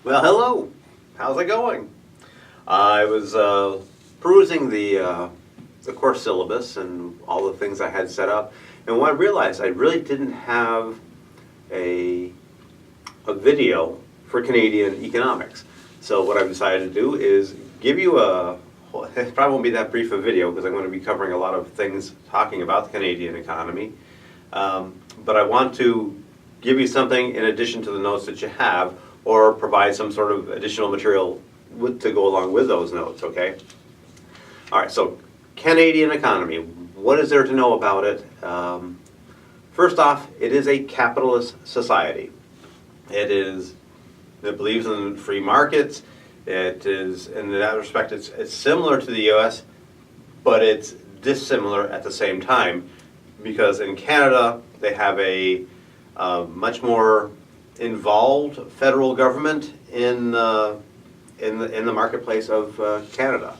Well, hello. How's it going? I was perusing the course syllabus and all the things I had set up, and when I realized I really didn't have a video for Canadian economics. So what I've decided to do is give you it probably won't be that brief a video because I'm going to be covering a lot of things talking about the Canadian economy, but I want to give you something in addition to the notes that you have, or provide some sort of additional material to go along with those notes, okay? All right, so Canadian economy, what is there to know about it? First off, it is a capitalist society. It believes in free markets. It is, in that respect, it's similar to the US, but it's dissimilar at the same time, because in Canada, they have a much more involved federal government in the marketplace of Canada,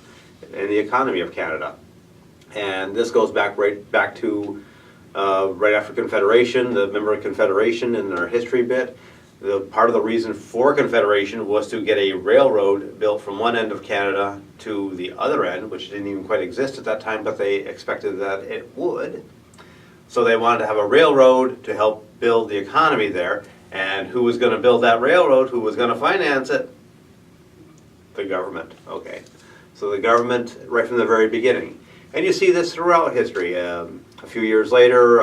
in the economy of Canada, and this goes back right to right after Confederation, the member of Confederation in our history bit. Part of the reason for Confederation was to get a railroad built from one end of Canada to the other end, which didn't even quite exist at that time, but they expected that it would. So they wanted to have a railroad to help build the economy there. And who was going to build that railroad? Who was going to finance it? The government. Okay. So the government right from the very beginning. And you see this throughout history. A few years later,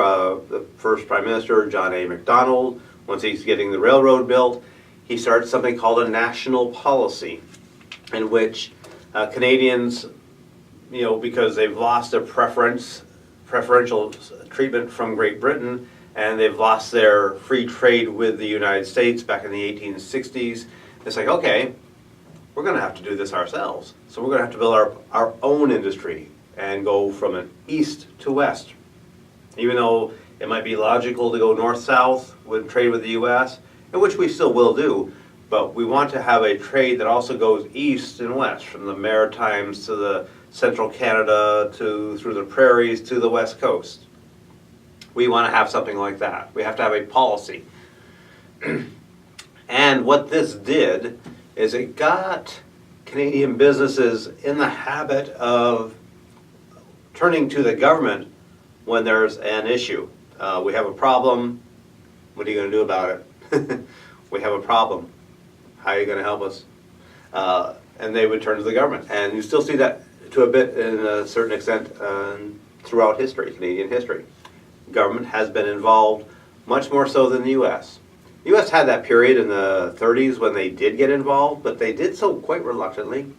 the first Prime Minister, John A. Macdonald, once he's getting the railroad built, he started something called a national policy, in which Canadians, because they've lost their preferential treatment from Great Britain, and they've lost their free trade with the United States back in the 1860s. It's like, okay, we're going to have to do this ourselves. So we're going to have to build our own industry and go from an east to west. Even though it might be logical to go north-south with trade with the U.S., and which we still will do, but we want to have a trade that also goes east and west, from the Maritimes to the central Canada, through the prairies to the west coast. We want to have something like that. We have to have a policy. And what this did is it got Canadian businesses in the habit of turning to the government when there's an issue. We have a problem. What are you going to do about it? We have a problem. How are you going to help us? And they would turn to the government. And you still see that to a bit, in a certain extent, throughout history, Canadian history. Government has been involved much more so than the U.S. The U.S. had that period in the 30s when they did get involved, but they did so quite reluctantly.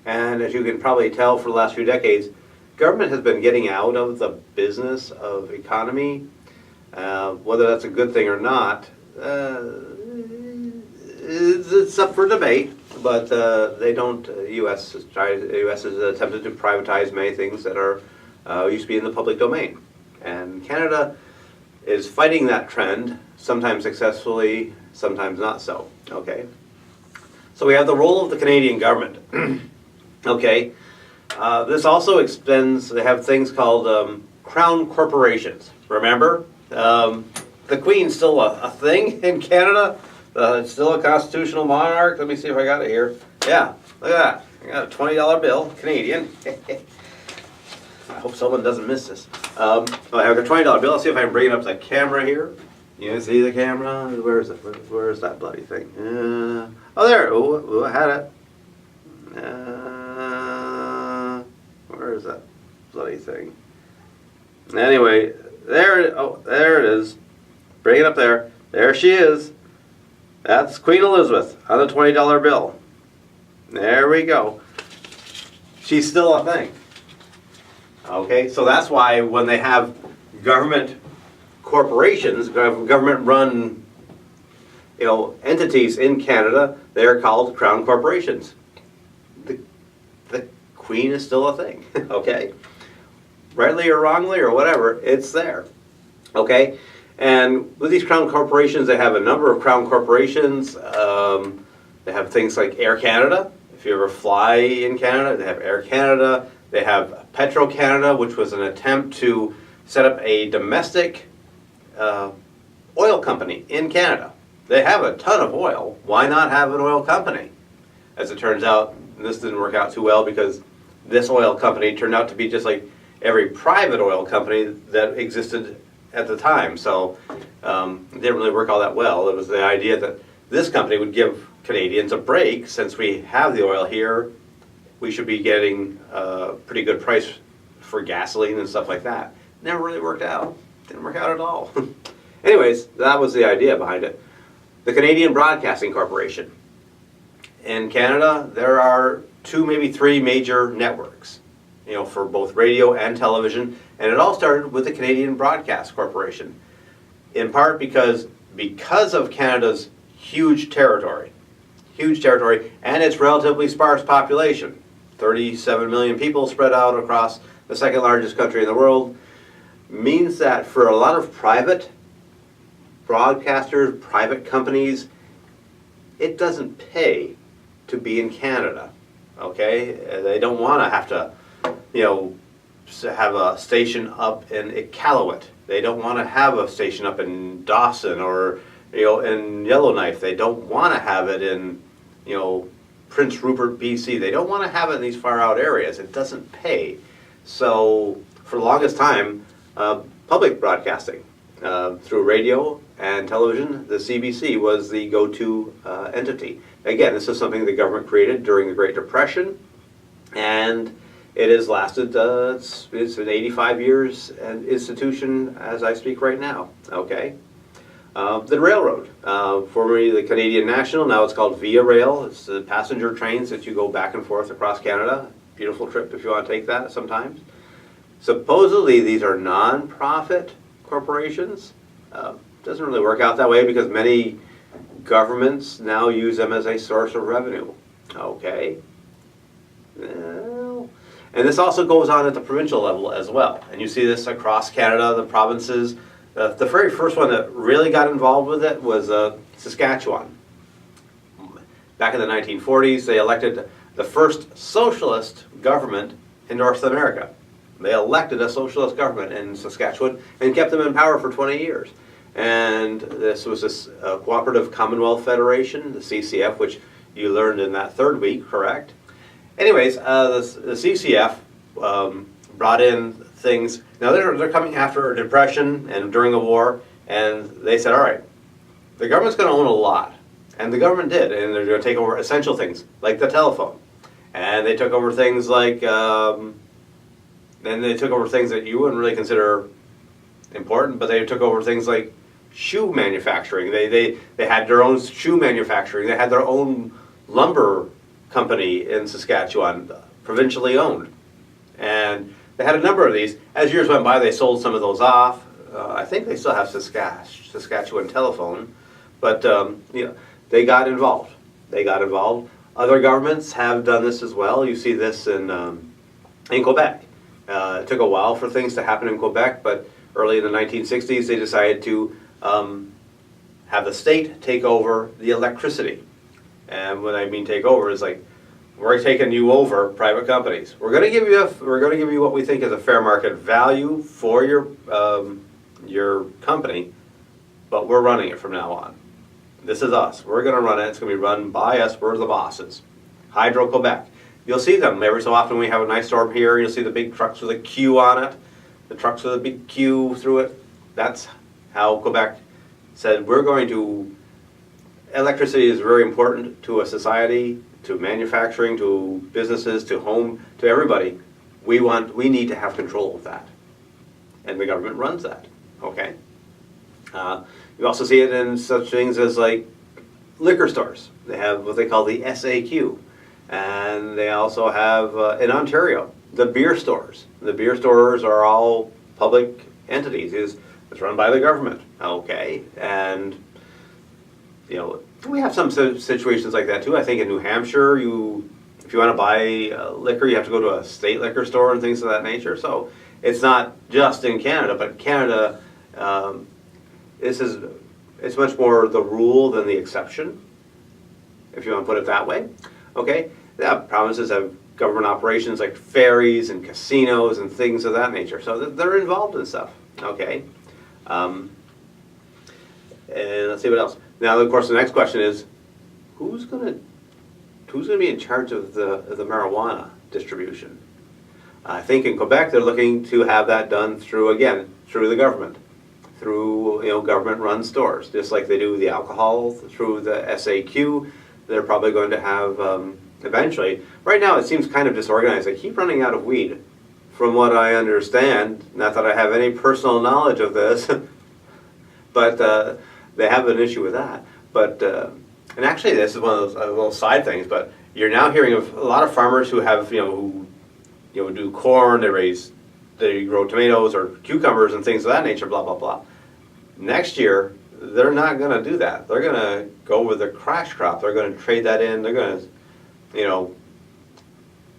And as you can probably tell, for the last few decades, government has been getting out of the business of economy. Whether that's a good thing or not, it's up for debate. But they don't. The U.S. has attempted to privatize many things that used to be in the public domain. And Canada is fighting that trend, sometimes successfully, sometimes not so. Okay. So we have the role of the Canadian government. Okay. This also extends. They have things called crown corporations. Remember, the Queen's still a thing in Canada. It's still a constitutional monarch. Let me see if I got it here. Yeah, look at that. I got a $20 bill, Canadian. I hope someone doesn't miss this. I have a $20 bill. Let's see if I can bring it up to the camera here. You can see the camera? Where is it? Where is that bloody thing? Oh, there. Oh, I had it. Where is that bloody thing? Anyway, there it is. Bring it up there. There she is. That's Queen Elizabeth on the $20 bill. There we go. She's still a thing. Okay, so that's why when they have government corporations, government-run, entities in Canada, they're called crown corporations. The Queen is still a thing. Okay, rightly or wrongly or whatever, it's there. Okay, and with these crown corporations, they have a number of crown corporations. They have things like Air Canada. If you ever fly in Canada, they have Air Canada. They have Petro-Canada, which was an attempt to set up a domestic oil company in Canada. They have a ton of oil. Why not have an oil company? As it turns out, this didn't work out too well because this oil company turned out to be just like every private oil company that existed at the time. So it didn't really work all that well. It was the idea that this company would give Canadians a break. Since we have the oil here, we should be getting a pretty good price for gasoline and stuff like that. Never really worked out. Didn't work out at all. Anyways, that was the idea behind it. The Canadian Broadcasting Corporation. In Canada, there are 2, maybe 3 major networks, for both radio and television, and it all started with the Canadian Broadcast Corporation. In part because of Canada's huge territory, and its relatively sparse population, 37 million people spread out across the second largest country in the world, means that for a lot of private broadcasters, private companies, it doesn't pay to be in Canada, okay? They don't want to have to, have a station up in Iqaluit. They don't want to have a station up in Dawson or, in Yellowknife. They don't want to have it in, Prince Rupert, BC. They don't want to have it in these far out areas. It doesn't pay. So for the longest time, public broadcasting through radio and television, the CBC was the go-to entity. Again, this is something the government created during the Great Depression, and it has lasted, it's an 85 years an institution as I speak right now, okay? The railroad, formerly the Canadian National, now it's called Via Rail. It's the passenger trains that you go back and forth across Canada. Beautiful trip if you want to take that sometimes. Supposedly these are non-profit corporations. Doesn't really work out that way because many governments now use them as a source of revenue. Okay. Well, and this also goes on at the provincial level as well. And you see this across Canada, the provinces. The very first one that really got involved with it was Saskatchewan. Back in the 1940s, they elected the first socialist government in North America. They elected a socialist government in Saskatchewan and kept them in power for 20 years. And this was this Cooperative Commonwealth Federation, the CCF, which you learned in that third week, correct? Anyways, the CCF brought in things. Now they're coming after a depression and during the war, and they said, all right, the government's going to own a lot. And the government did, and they're going to take over essential things like the telephone. And they took over things like, then they took over things that you wouldn't really consider important, but they took over things like shoe manufacturing. They had their own shoe manufacturing. They had their own lumber company in Saskatchewan, provincially owned. And they had a number of these. As years went by, they sold some of those off. I think they still have Saskatchewan Telephone, but they got involved. Other governments have done this as well. You see this in Quebec. It took a while for things to happen in Quebec, but early in the 1960s they decided to have the state take over the electricity. And what I mean take over is like, we're taking you over, private companies. We're going to give you what we think is a fair market value for your company, but we're running it from now on. This is us. We're going to run it. It's going to be run by us. We're the bosses. Hydro-Quebec. You'll see them every so often. We have a nice storm here. You'll see the big trucks with a Q on it. The trucks with a big Q through it. That's how Quebec said, we're going to... Electricity is very important to a society, to manufacturing, to businesses, to home, to everybody. We need to have control of that. And the government runs that, okay? You also see it in such things as like liquor stores. They have what they call the SAQ. And they also have, in Ontario, the beer stores. The beer stores are all public entities. It's run by the government, okay? And, we have some situations like that too. I think in New Hampshire, if you want to buy liquor, you have to go to a state liquor store and things of that nature. So it's not just in Canada, but Canada, it's much more the rule than the exception, if you want to put it that way. Okay, yeah, provinces have government operations like ferries and casinos and things of that nature. So they're involved in stuff. Okay, and let's see what else. Now, of course, the next question is, who's going to be in charge of the marijuana distribution? I think in Quebec they're looking to have that done through the government, through government-run stores, just like they do the alcohol through the SAQ. They're probably going to have eventually. Right now it seems kind of disorganized. They keep running out of weed, from what I understand. Not that I have any personal knowledge of this, but they have an issue with that. But and actually, this is one of those little side things. But you're now hearing of a lot of farmers who have who do corn, they grow tomatoes or cucumbers and things of that nature. Blah blah blah. Next year, they're not going to do that. They're going to go with a crash crop. They're going to trade that in. They're going to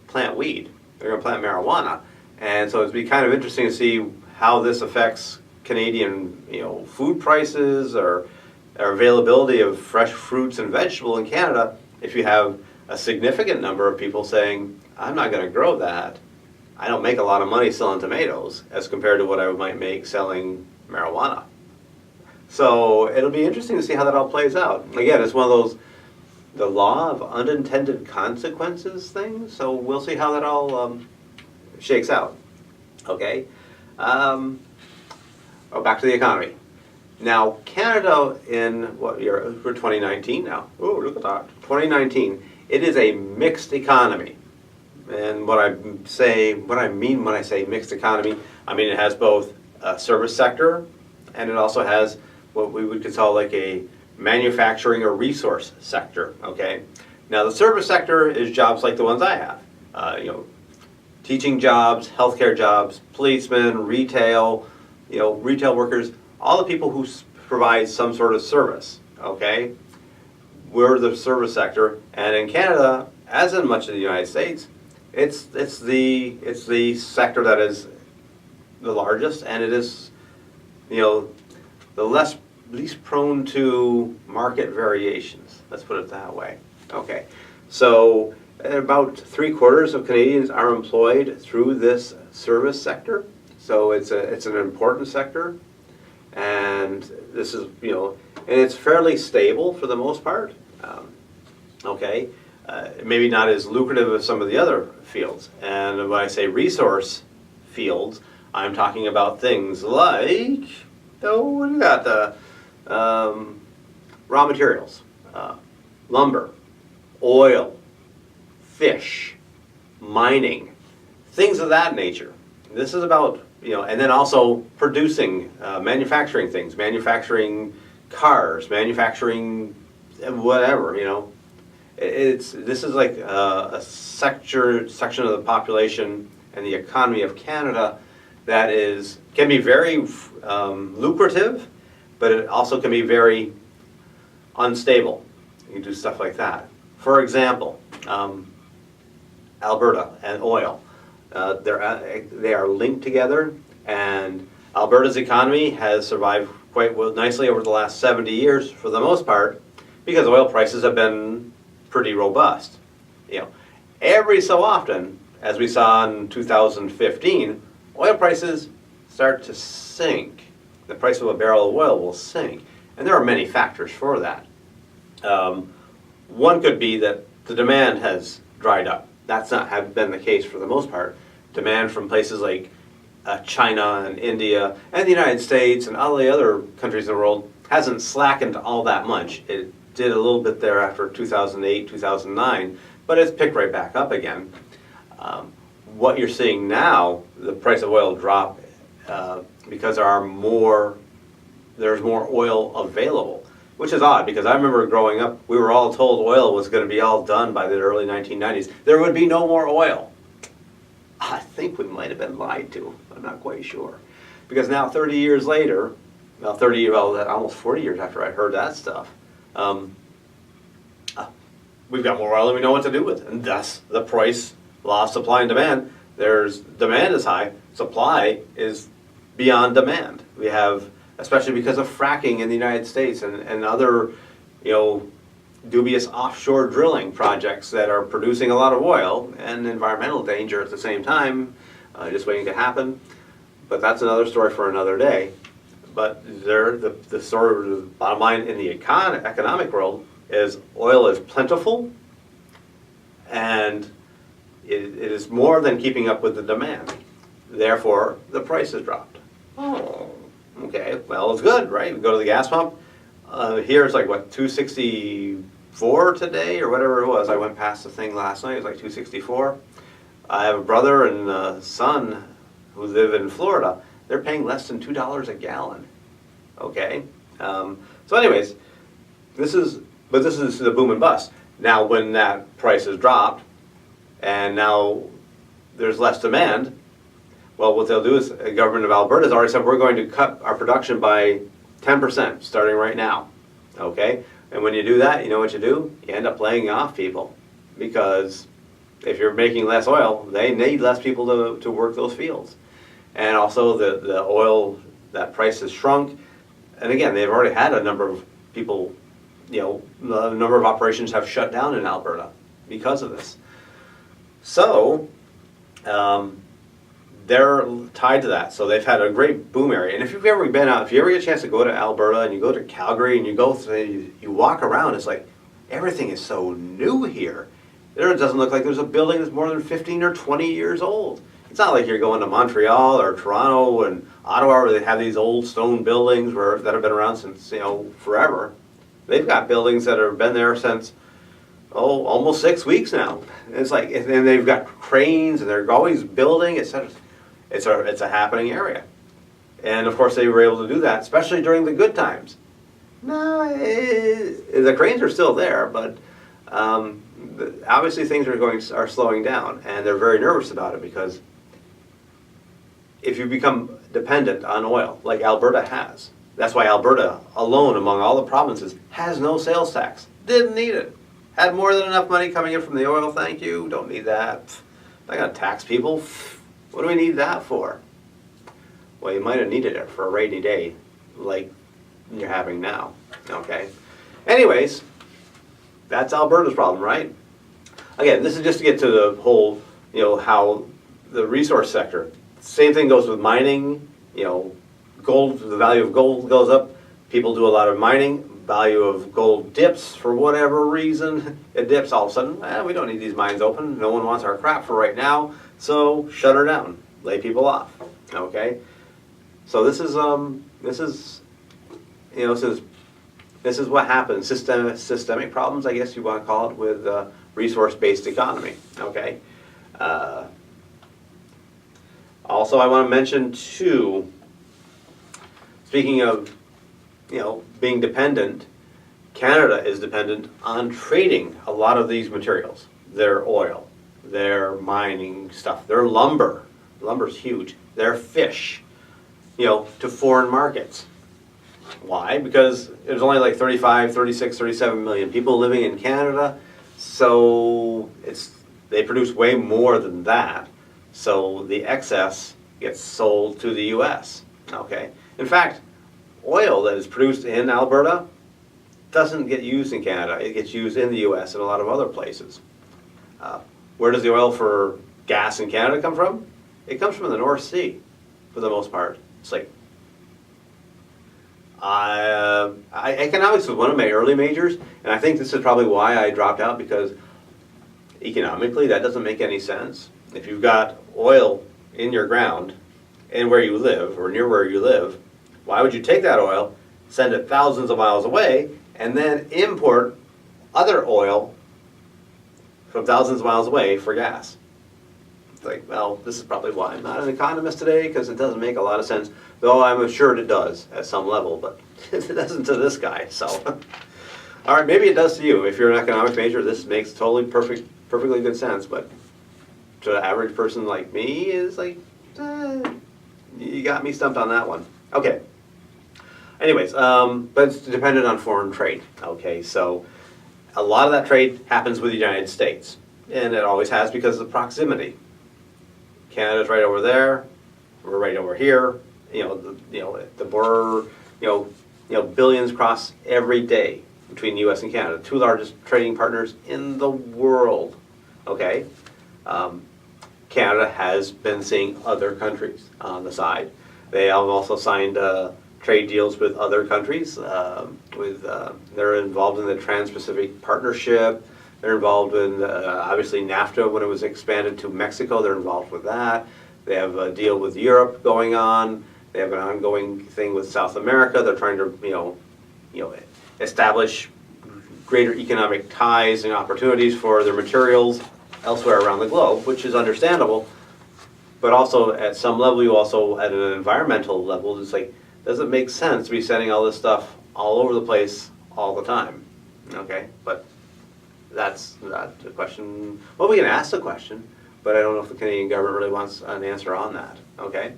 plant weed. They're going to plant marijuana. And so it'd be kind of interesting to see how this affects Canadian, food prices or availability of fresh fruits and vegetables in Canada if you have a significant number of people saying, I'm not going to grow that. I don't make a lot of money selling tomatoes as compared to what I might make selling marijuana. So it'll be interesting to see how that all plays out. Again, it's one of those, the law of unintended consequences things, so we'll see how that all shakes out. Okay? Back to the economy. Now, Canada in what year? We're 2019 now. Oh, look at that. 2019. It is a mixed economy. And what I mean when I say mixed economy, I mean it has both a service sector and it also has what we would call like a manufacturing or resource sector. Okay. Now, the service sector is jobs like the ones I have. Teaching jobs, healthcare jobs, policemen, retail, retail workers, all the people who provide some sort of service, okay? We're the service sector, and in Canada, as in much of the United States, it's the sector that is the largest, and it is, the least prone to market variations. Let's put it that way. Okay, so about 3/4 of Canadians are employed through this service sector. So it's an important sector, and this is and it's fairly stable for the most part. Okay, maybe not as lucrative as some of the other fields. And when I say resource fields, I'm talking about things like what do you got? The raw materials, lumber, oil, fish, mining, things of that nature. This is about, and then also producing, manufacturing things, manufacturing cars, manufacturing whatever, This is like a section of the population and the economy of Canada that can be very lucrative, but it also can be very unstable. You can do stuff like that. For example, Alberta and oil. They are linked together, and Alberta's economy has survived quite nicely over the last 70 years for the most part because oil prices have been pretty robust. Every so often, as we saw in 2015, oil prices start to sink. The price of a barrel of oil will sink, and there are many factors for that. One could be that the demand has dried up. That's not been the case for the most part. Demand from places like China and India and the United States and all the other countries in the world hasn't slackened all that much. It did a little bit there after 2008, 2009, but it's picked right back up again. What you're seeing now, the price of oil drop because there's more oil available, which is odd because I remember growing up, we were all told oil was going to be all done by the early 1990s. There would be no more oil. I think we might have been lied to. I'm not quite sure. Because now 30 years later, almost 40 years after I heard that stuff, we've got more oil than we know what to do with. And thus, the price, law of supply and demand, demand is high, supply is beyond demand. We have, especially because of fracking in the United States and other, dubious offshore drilling projects that are producing a lot of oil and environmental danger at the same time, just waiting to happen. But that's another story for another day. but the sort of the bottom line in the economic world is oil is plentiful, and it is more than keeping up with the demand. Therefore, the price has dropped. Oh, okay. Well, it's good, right? We go to the gas pump. Here it's like, what, 264 today or whatever it was. I went past the thing last night. It was like 264. I have a brother and a son who live in Florida. They're paying less than $2 a gallon. Okay? So anyways, this is the boom and bust. Now, when that price has dropped and now there's less demand, well, what they'll do is the government of Alberta has already said we're going to cut our production by 10% starting right now. Okay? And when you do that, you know what you do? You end up laying off people, because if you're making less oil, they need less people to work those fields. And also the oil, that price has shrunk. And again, they've already had a number of people, a number of operations have shut down in Alberta because of this. So, they're tied to that. So they've had a great boom area. And if you've ever been out, if you ever get a chance to go to Alberta and you go to Calgary and you walk around, it's like everything is so new here. It doesn't look like there's a building that's more than 15 or 20 years old. It's not like you're going to Montreal or Toronto and Ottawa where they have these old stone buildings that have been around since, forever. They've got buildings that have been there since, almost 6 weeks now. It's like, and they've got cranes and they're always building, etc. It's a happening area. And of course they were able to do that, especially during the good times. No, the cranes are still there, but obviously things are slowing down, and they're very nervous about it, because if you become dependent on oil, like Alberta has, that's why Alberta alone among all the provinces has no sales tax. Didn't need it. Had more than enough money coming in from the oil, thank you. Don't need that. Not gonna tax people. What do we need that for? Well, you might have needed it for a rainy day, like you're having now. Okay. Anyways, that's Alberta's problem, right? Again, this is just to get to the whole, how the resource sector. Same thing goes with mining. Gold, the value of gold goes up. People do a lot of mining. Value of gold dips for whatever reason. It dips all of a sudden. We don't need these mines open. No one wants our crap for right now. So shut her down. Lay people off. Okay. So this is what happens. Systemic problems, I guess you want to call it, with resource-based economy. Okay. Also, I want to mention too. Speaking of, being dependent, Canada is dependent on trading a lot of these materials. Their oil, their mining stuff, their lumber. Lumber's huge. Their fish, to foreign markets. Why? Because there's only like 35, 36, 37 million people living in Canada, so they produce way more than that. So the excess gets sold to the U.S. Okay. In fact, oil that is produced in Alberta doesn't get used in Canada. It gets used in the U.S. and a lot of other places. Where does the oil for gas in Canada come from? It comes from the North Sea, for the most part. It's like, economics was one of my early majors, and I think this is probably why I dropped out, because economically that doesn't make any sense. If you've got oil in your ground and where you live, or near where you live, why would you take that oil, send it thousands of miles away, and then import other oil from thousands of miles away for gas? It's like, well, this is probably why I'm not an economist today, because it doesn't make a lot of sense, though I'm assured it does at some level, but it doesn't to this guy, so. All right, maybe it does to you. If you're an economics major, this makes totally perfectly good sense, but to the average person like me, is like, you got me stumped on that one. Okay. Anyways, but it's dependent on foreign trade. Okay, so a lot of that trade happens with the United States, and it always has because of proximity. Canada's right over there. We're right over here. The border. Billions cross every day between the U.S. and Canada, two largest trading partners in the world. Okay, Canada has been seeing other countries on the side. They have also signed trade deals with other countries. They're involved in the Trans-Pacific Partnership. They're involved in, obviously, NAFTA when it was expanded to Mexico. They're involved with that. They have a deal with Europe going on. They have an ongoing thing with South America. They're trying to, establish greater economic ties and opportunities for their materials elsewhere around the globe, which is understandable. But also, at some level, you also, at an environmental level, it's like, does it make sense to be sending all this stuff all over the place all the time? Okay, but that's not a question. Well, we can ask the question, but I don't know if the Canadian government really wants an answer on that. Okay,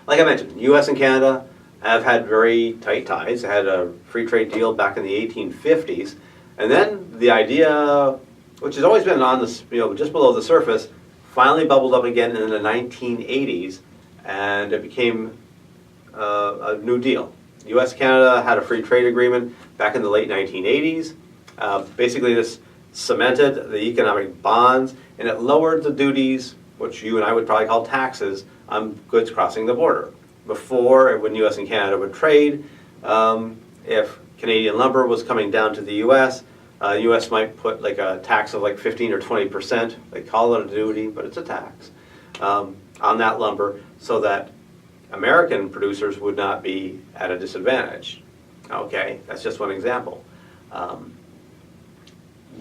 like I mentioned, U.S. and Canada have had very tight ties. They had a free trade deal back in the 1850s, and then the idea, which has always been on the, just below the surface, finally bubbled up again in the 1980s, and it became a new deal. U.S.-Canada had a free trade agreement back in the late 1980s. Basically, this cemented the economic bonds, and it lowered the duties, which you and I would probably call taxes, on goods crossing the border. Before, when U.S. and Canada would trade, if Canadian lumber was coming down to the U.S., U.S. might put like a tax of like 15 or 20%. They call it a duty, but it's a tax on that lumber, so that American producers would not be at a disadvantage. Okay, that's just one example.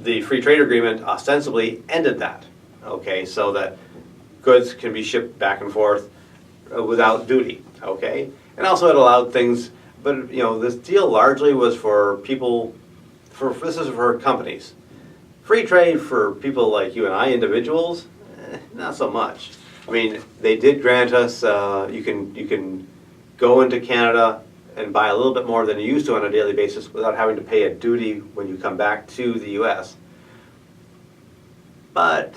The free trade agreement ostensibly ended that. Okay, so that goods can be shipped back and forth without duty. Okay, and also it allowed things, but this deal largely was for people. This is for companies. Free trade for people like you and I, individuals, not so much. I mean, they did grant us, you can go into Canada and buy a little bit more than you used to on a daily basis without having to pay a duty when you come back to the U.S. But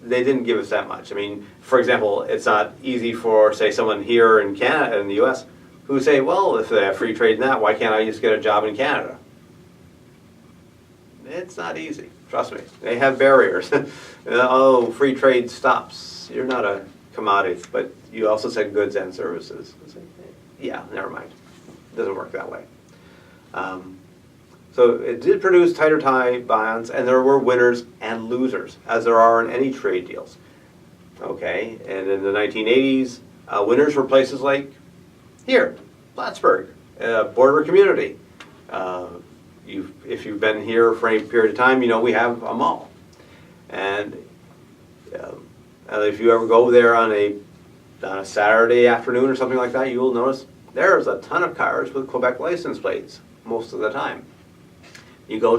they didn't give us that much. I mean, for example, it's not easy for, say, someone here in Canada, in the U.S., who say, well, if they have free trade in that, why can't I just get a job in Canada? It's not easy, trust me. They have barriers. Oh, free trade stops. You're not a commodity, but you also said goods and services. Like, yeah, never mind. It doesn't work that way. So it did produce tighter tie bonds, and there were winners and losers, as there are in any trade deals. Okay, and in the 1980s, winners were places like here, Plattsburgh, border community. If you've been here for any period of time, we have a mall. And if you ever go there on a Saturday afternoon or something like that, you will notice there's a ton of cars with Quebec license plates most of the time. You go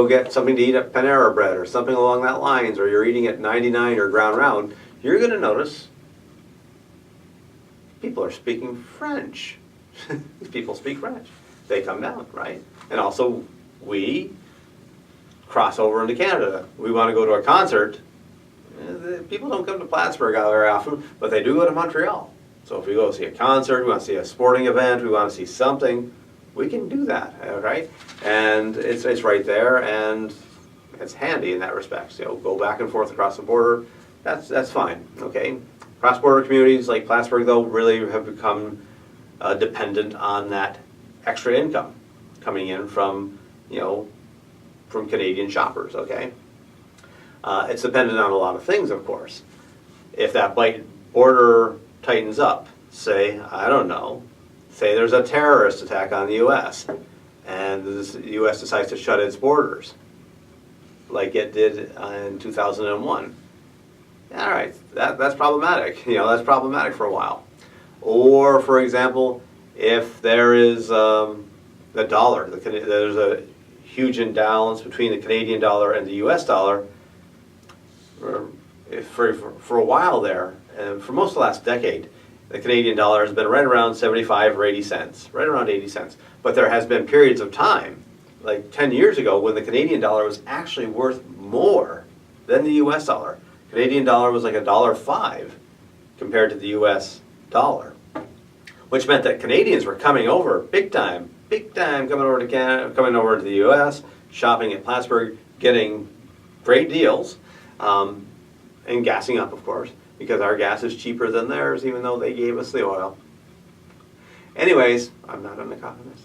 get something to eat at Panera Bread or something along that lines, or you're eating at 99 or Ground Round, you're going to notice people are speaking French. These people speak French. They come down, right? And also, we cross over into Canada. We want to go to a concert. People don't come to Plattsburgh very often, but they do go to Montreal. So if we go see a concert, we want to see a sporting event, we want to see something, we can do that, right? And it's right there, and it's handy in that respect. Go back and forth across the border. That's fine, okay? Cross-border communities like Plattsburgh, though, really have become dependent on that extra income coming in from Canadian shoppers, okay? It's dependent on a lot of things, of course. If that border tightens up, say, I don't know, say there's a terrorist attack on the U.S., and the U.S. decides to shut its borders, like it did in 2001. All right, that's problematic. That's problematic for a while. Or, for example, if there is the dollar, there's a huge imbalance between the Canadian dollar and the U.S. dollar. For a while there, and for most of the last decade, the Canadian dollar has been right around 75 or 80 cents, right around 80 cents. But there has been periods of time, like 10 years ago, when the Canadian dollar was actually worth more than the U.S. dollar. Canadian dollar was like $1.05 compared to the U.S. dollar, which meant that Canadians were coming over big time, coming over to Canada, coming over to the U.S., shopping at Plattsburgh, getting great deals, and gassing up, of course, because our gas is cheaper than theirs, even though they gave us the oil. Anyways, I'm not an economist.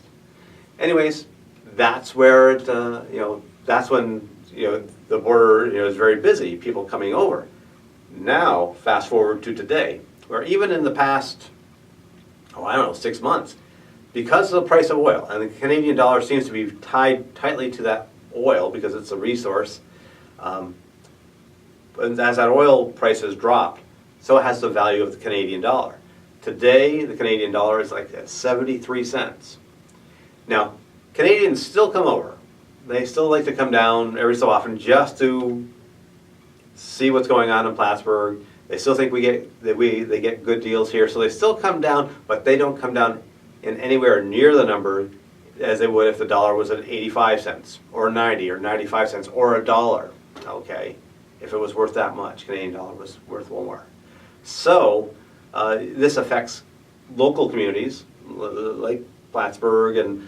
Anyways, that's where it, that's when, the border, is very busy, people coming over. Now, fast forward to today, where even in the past, 6 months, because of the price of oil, and the Canadian dollar seems to be tied tightly to that oil because it's a resource, and as that oil price has dropped, so has the value of the Canadian dollar. Today, the Canadian dollar is like at 73 cents. Now, Canadians still come over. They still like to come down every so often just to see what's going on in Plattsburgh. They still think they get good deals here, so they still come down, but they don't come down in anywhere near the number as they would if the dollar was at 85 cents or 90 or 95 cents or $1. Okay, if it was worth that much, Canadian dollar was worth more. So this affects local communities like Plattsburgh and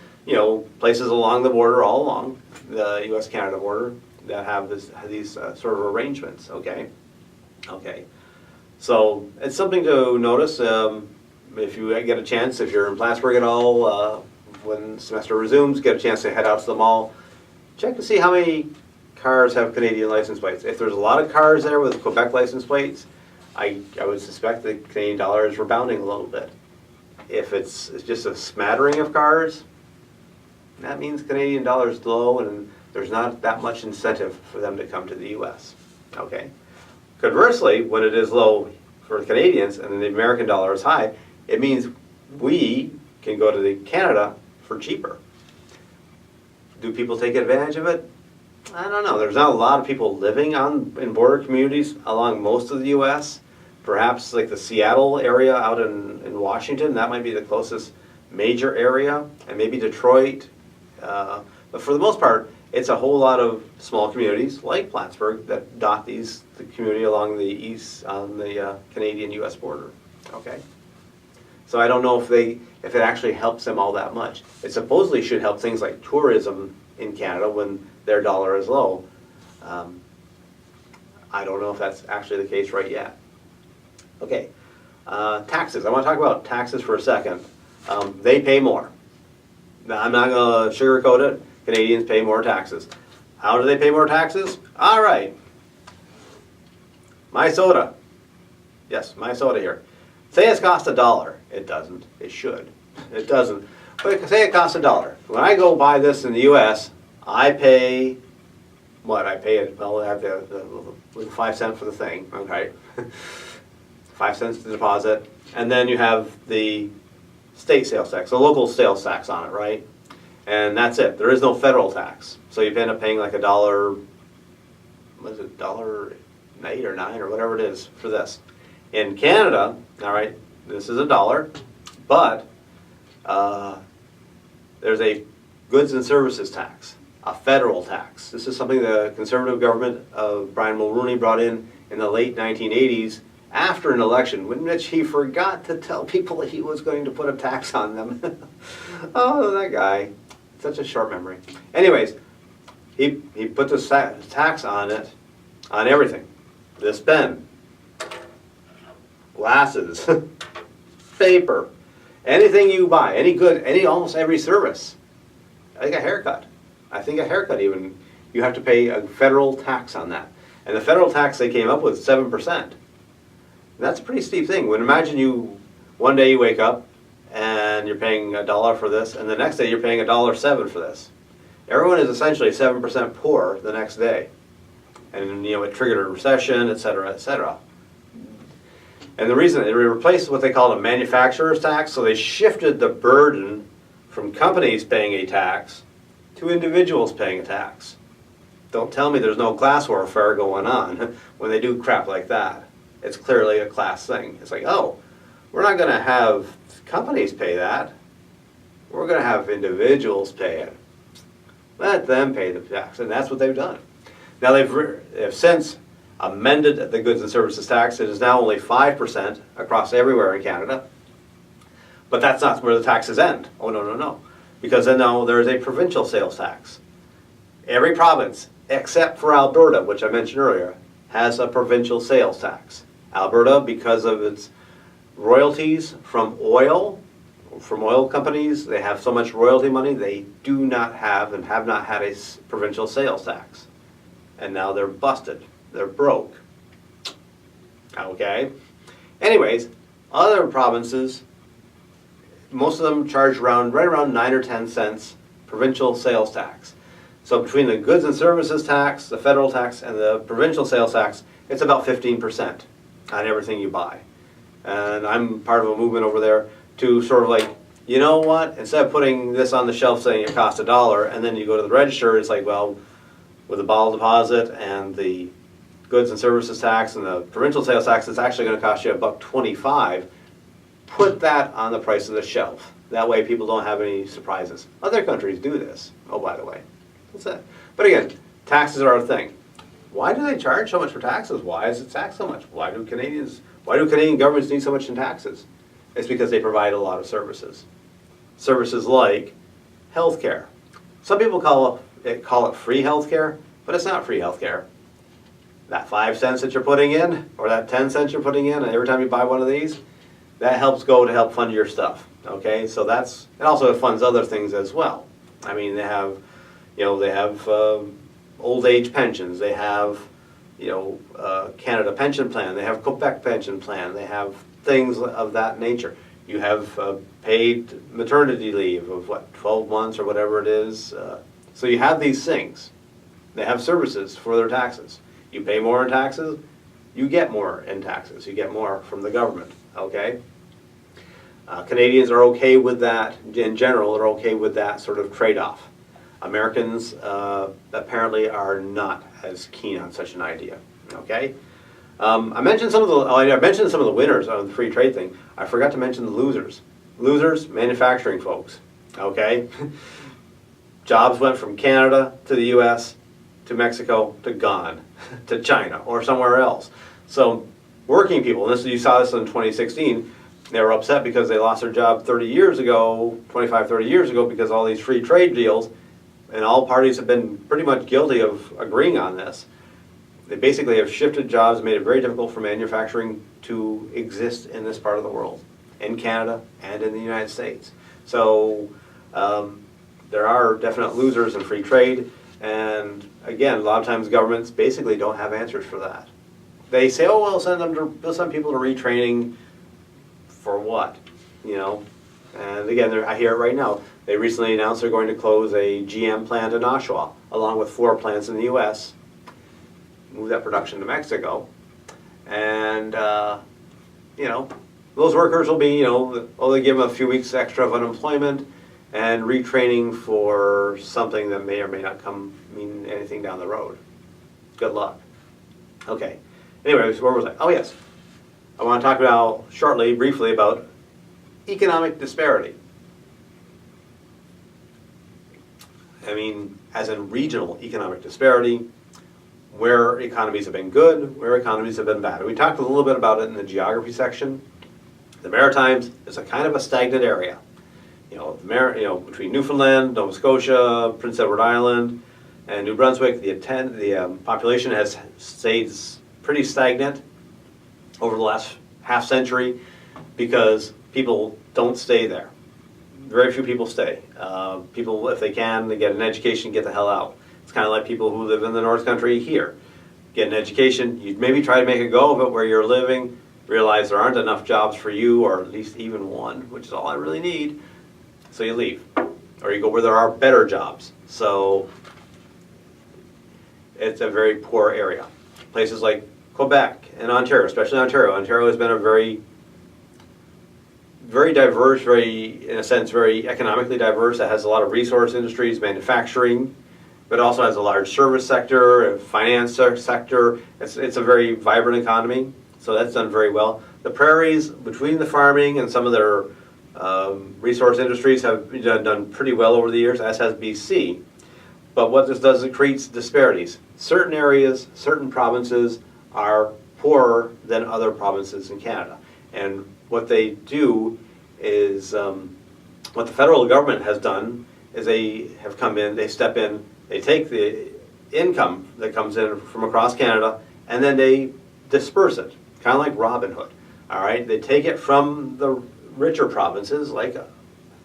places along the border, all along the U.S.-Canada border that have these sort of arrangements. Okay. So it's something to notice. If you get a chance, if you're in Plattsburgh at all, when semester resumes, get a chance to head out to the mall, check to see how many cars have Canadian license plates. If there's a lot of cars there with Quebec license plates, I would suspect the Canadian dollar is rebounding a little bit. If it's just a smattering of cars, that means Canadian dollar is low and there's not that much incentive for them to come to the U.S. Okay. Conversely, when it is low for Canadians and the American dollar is high, it means we can go to Canada for cheaper. Do people take advantage of it? I don't know. There's not a lot of people living in border communities along most of the U.S. Perhaps like the Seattle area out in Washington, that might be the closest major area, and maybe Detroit. But for the most part, it's a whole lot of small communities like Plattsburgh that dot the community along the east on the Canadian-U.S. border. Okay. So I don't know if it actually helps them all that much. It supposedly should help things like tourism in Canada when their dollar is low. I don't know if that's actually the case right yet. Okay, taxes. I want to talk about taxes for a second. They pay more. Now, I'm not going to sugarcoat it. Canadians pay more taxes. How do they pay more taxes? All right. My soda. Yes, my soda here. Say it costs $1. It doesn't. It should. It doesn't. But say it costs $1. When I go buy this in the U.S., I pay what? I pay it. Well, I have the 5 cents for the thing. Okay, 5 cents to deposit, and then you have the state sales tax, the local sales tax on it, right? And that's it. There is no federal tax, so you end up paying like $1. Was it $1.08 or $1.09 or whatever it is for this? In Canada, all right, this is $1, but there's a goods and services tax, a federal tax. This is something the Conservative government of Brian Mulroney brought in the late 1980s after an election, in which he forgot to tell people that he was going to put a tax on them. Oh, that guy. Such a short memory. Anyways, he put this tax on it, on everything. This pen, glasses, paper, anything you buy, any good, almost every service. I think a haircut. Even, you have to pay a federal tax on that. And the federal tax they came up with, 7%. That's a pretty steep thing. When imagine one day you wake up and you're paying $1 for this, and the next day you're paying $1.07 for this. Everyone is essentially 7% poorer the next day. And it triggered a recession, et cetera, et cetera. And the reason, they replaced what they called a manufacturer's tax, so they shifted the burden from companies paying a tax to individuals paying a tax. Don't tell me there's no class warfare going on when they do crap like that. It's clearly a class thing. It's like, oh, we're not going to have companies pay that. We're going to have individuals pay it. Let them pay the tax, and that's what they've done. Now they've since amended the goods and services tax. It is now only 5% across everywhere in Canada. But that's not where the taxes end. Oh, no. Because then now there is a provincial sales tax. Every province, except for Alberta, which I mentioned earlier, has a provincial sales tax. Alberta, because of its royalties from oil from oil companies, they have so much royalty money, they do not have and have not had a provincial sales tax. And now they're busted. They're broke. Okay? Anyways, other provinces, most of them charge right around 9 or 10 cents provincial sales tax. So between the goods and services tax, the federal tax, and the provincial sales tax, it's about 15% on everything you buy. And I'm part of a movement over there to sort of like, you know what, instead of putting this on the shelf saying it costs $1, and then you go to the register, it's like, well, with the bottle deposit and the goods and services tax and the provincial sales tax, it's actually going to cost you $1.25. Put that on the price of the shelf. That way people don't have any surprises. Other countries do this, oh, by the way. That's it. But again, taxes are a thing. Why do they charge so much for taxes? Why is it taxed so much? Why do Canadian governments need so much in taxes? It's because they provide a lot of services. Services like healthcare. Some people call it free healthcare, but it's not free healthcare. That 5 cents that you're putting in, or that 10 cents you're putting in, and every time you buy one of these, that helps go to help fund your stuff. Okay, so it also funds other things as well. I mean, they have old age pensions. They have, Canada Pension Plan. They have Quebec Pension Plan. They have things of that nature. You have paid maternity leave of 12 months or whatever it is. So you have these things. They have services for their taxes. You pay more in taxes, you get more in taxes. You get more from the government, okay? Canadians are okay with that. In general, they're okay with that sort of trade-off. Americans apparently are not as keen on such an idea, okay? I mentioned some of the winners on the free trade thing. I forgot to mention the losers. Losers, manufacturing folks, okay? Jobs went from Canada to the U.S. to Mexico to gone to China or somewhere else. So working people, and you saw this in 2016, they were upset because they lost their job 25, 30 years ago because all these free trade deals, and all parties have been pretty much guilty of agreeing on this. They basically have shifted jobs, made it very difficult for manufacturing to exist in this part of the world, in Canada and in the United States. So there are definite losers in free trade, and again, a lot of times governments basically don't have answers for that. They say, oh, we'll send people to retraining for what, And again, I hear it right now. They recently announced they're going to close a GM plant in Oshawa, along with 4 plants in the U.S., move that production to Mexico, and those workers will be, they give them a few weeks extra of unemployment and retraining for something that may or may not mean anything down the road. Good luck. Okay. Anyways, where was I? Oh yes, I want to talk briefly about economic disparity. I mean, as in regional economic disparity, where economies have been good, where economies have been bad. And we talked a little bit about it in the geography section. The Maritimes is a kind of a stagnant area. Between Newfoundland, Nova Scotia, Prince Edward Island, and New Brunswick, the population has stayed pretty stagnant over the last half century because people don't stay there. Very few people stay. People, if they can, they get an education, get the hell out. It's kind of like people who live in the North Country here. Get an education, you maybe try to make a go of it where you're living, realize there aren't enough jobs for you, or at least even one, which is all I really need, so you leave. Or you go where there are better jobs. So it's a very poor area. Places like Quebec and Ontario, especially Ontario. Ontario has been a very diverse, in a sense, very economically diverse. It has a lot of resource industries, manufacturing, but also has a large service sector, a finance sector. It's a very vibrant economy, so that's done very well. The prairies, between the farming and some of their resource industries, have done pretty well over the years, as has BC. But what this does, it creates disparities. Certain areas, certain provinces are poorer than other provinces in Canada. And what they do is, what the federal government has done is they have come in, they step in, they take the income that comes in from across Canada, and then they disperse it, kind of like Robin Hood. All right, they take it from the richer provinces like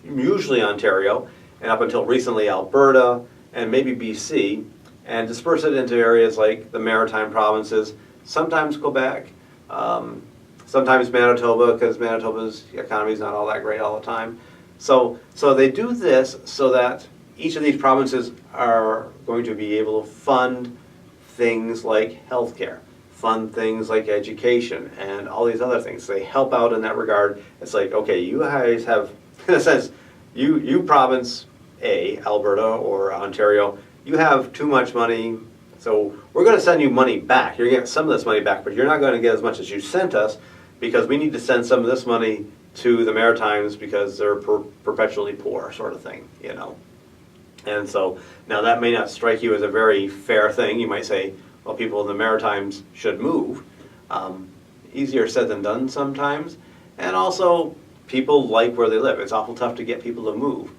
usually Ontario, and up until recently Alberta, and maybe BC, and disperse it into areas like the Maritime provinces, sometimes Quebec, sometimes Manitoba, because Manitoba's economy is not all that great all the time. So they do this so that each of these provinces are going to be able to fund things like healthcare, fund things like education, and all these other things. They help out in that regard. It's like, okay, you guys have, in a sense, you province A, Alberta or Ontario, you have too much money, so we're going to send you money back. You're going to get some of this money back, but you're not going to get as much as you sent us, because we need to send some of this money to the Maritimes because they're perpetually poor, sort of thing, you know. And so now that may not strike you as a very fair thing. You might say, well, people in the Maritimes should move. Easier said than done sometimes. And also, people like where they live. It's awful tough to get people to move.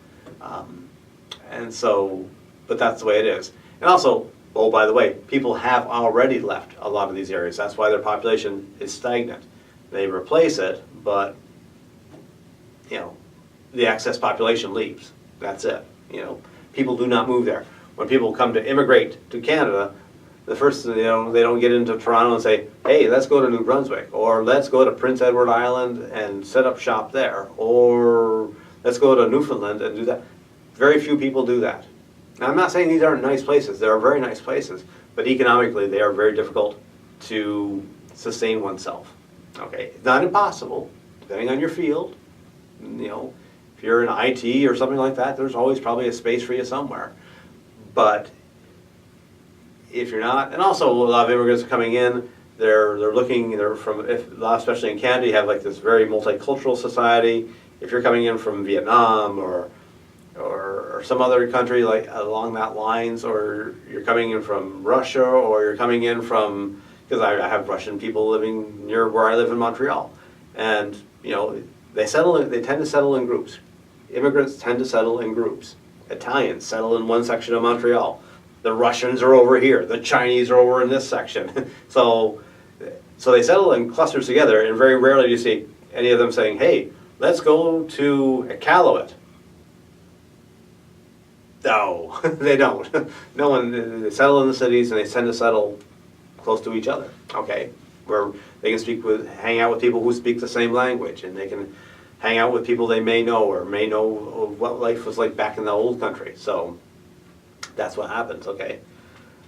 And so, but that's the way it is. And also, oh, by the way, people have already left a lot of these areas. That's why their population is stagnant. They replace it, but, you know, the excess population leaves. That's it. You know, people do not move there. When people come to immigrate to Canada, the first, you know, they don't get into Toronto and say, hey, let's go to New Brunswick, or let's go to Prince Edward Island and set up shop there, or let's go to Newfoundland and do that. Very few people do that. Now, I'm not saying these aren't nice places. They are very nice places, but economically they are very difficult to sustain oneself. Okay, it's not impossible, depending on your field. You know, if you're in IT or something like that, there's always probably a space for you somewhere. But if you're not, and also a lot of immigrants are coming in, they're from, especially in Canada, you have like this very multicultural society. If you're coming in from Vietnam or some other country like along that lines, or you're coming in from Russia, or you're coming in from, because I have Russian people living near where I live in Montreal, and you know, they tend to settle in groups. Immigrants tend to settle in groups. Italians settle in one section of Montreal. The Russians are over here. The Chinese are over in this section. So they settle in clusters together, and very rarely do you see any of them saying, hey, let's go to Iqaluit. No, they don't. No one, they settle in the cities, and they tend to settle close to each other, okay? Where they can hang out with people who speak the same language, and they can hang out with people they may know, or may know what life was like back in the old country. So that's what happens, okay?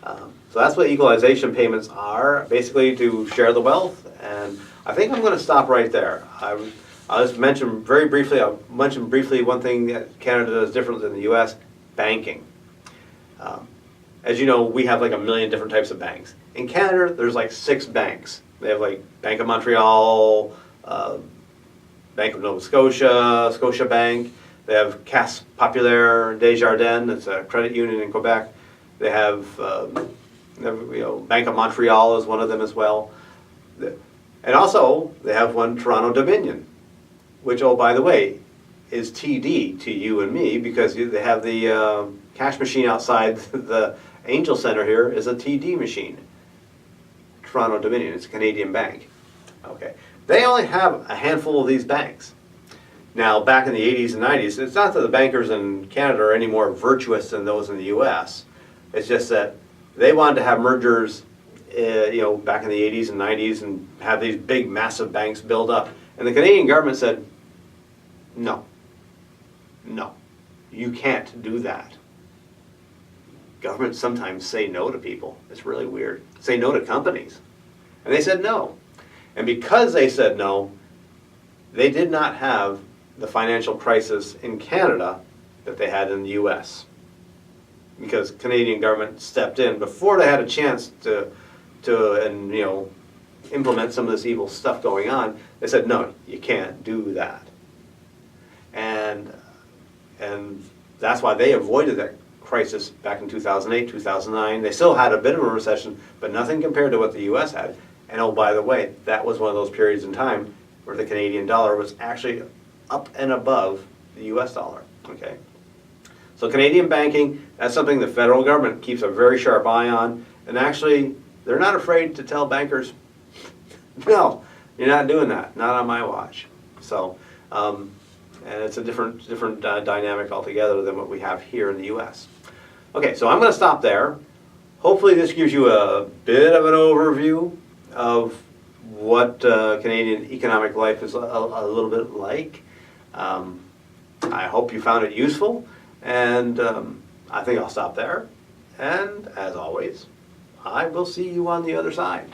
So that's what equalization payments are, basically to share the wealth. And I think I'm going to stop right there. I'll just mention very briefly, one thing that Canada does different than the US, banking. As you know, we have like 1 million different types of banks. In Canada, there's like 6 banks. They have like Bank of Montreal, Bank of Nova Scotia, Scotia Bank. They have Caisse Populaire Desjardins, it's a credit union in Quebec. They have, Bank of Montreal is one of them as well. And also, they have one, Toronto Dominion, which, oh, by the way, is TD to you and me, because they have the cash machine outside the Angel Center here is a TD machine. Toronto Dominion, it's a Canadian bank. Okay, they only have a handful of these banks. Now, back in the 80s and 90s, it's not that the bankers in Canada are any more virtuous than those in the US. It's just that they wanted to have mergers, back in the 80s and 90s, and have these big, massive banks build up. And the Canadian government said, no, you can't do that. Governments sometimes say no to people. It's really weird. Say no to companies. And they said no. And because they said no, they did not have the financial crisis in Canada that they had in the US. Because Canadian government stepped in before they had a chance to implement some of this evil stuff going on. They said, no, you can't do that. And that's why they avoided that crisis back in 2008, 2009. They still had a bit of a recession, but nothing compared to what the US had. And oh, by the way, that was one of those periods in time where the Canadian dollar was actually up and above the US dollar, okay? So Canadian banking, that's something the federal government keeps a very sharp eye on, and actually, they're not afraid to tell bankers, no, you're not doing that, not on my watch. So and it's a different dynamic altogether than what we have here in the U.S. Okay, so I'm going to stop there. Hopefully this gives you a bit of an overview of what Canadian economic life is a little bit like. I hope you found it useful, and I think I'll stop there. And as always, I will see you on the other side.